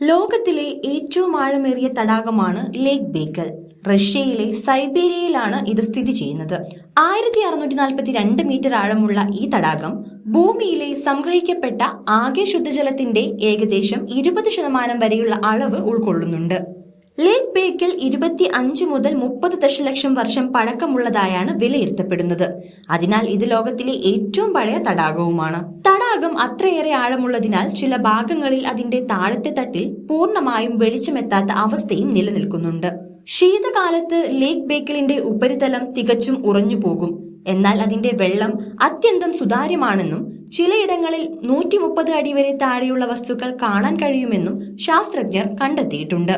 ലോകത്തിലെ ഏറ്റവും ആഴമേറിയ തടാകമാണ് ലേക്ക് ബേക്കൽ. റഷ്യയിലെ സൈബീരിയയിലാണ് ഇത് സ്ഥിതി ചെയ്യുന്നത്. 1642 മീറ്റർ ആഴമുള്ള ഈ തടാകം ഭൂമിയിലെ സംഗ്രഹിക്കപ്പെട്ട ആകെ ശുദ്ധജലത്തിന്റെ ഏകദേശം 20% വരെയുള്ള അളവ് ഉൾക്കൊള്ളുന്നുണ്ട്. ലേക്ക് ബേക്കൽ 25 മുതൽ 30 ദശലക്ഷം വർഷം പഴക്കമുള്ളതായാണ് വിലയിരുത്തപ്പെടുന്നത്. അതിനാൽ ഇത് ലോകത്തിലെ ഏറ്റവും പഴയ തടാകവുമാണ്. തടാകം അത്രയേറെ ആഴമുള്ളതിനാൽ ചില ഭാഗങ്ങളിൽ അതിന്റെ താഴത്തെ തട്ടിൽ പൂർണ്ണമായും വെളിച്ചമെത്താത്ത അവസ്ഥയും നിലനിൽക്കുന്നുണ്ട്. ശീതകാലത്ത് ലേക്ക് ബേക്കലിന്റെ ഉപരിതലം തികച്ചും ഉറഞ്ഞു പോകും. എന്നാൽ അതിന്റെ വെള്ളം അത്യന്തം സുതാര്യമാണെന്നും ചിലയിടങ്ങളിൽ 130 അടി വരെ താഴെയുള്ള വസ്തുക്കൾ കാണാൻ കഴിയുമെന്നും ശാസ്ത്രജ്ഞർ കണ്ടെത്തിയിട്ടുണ്ട്.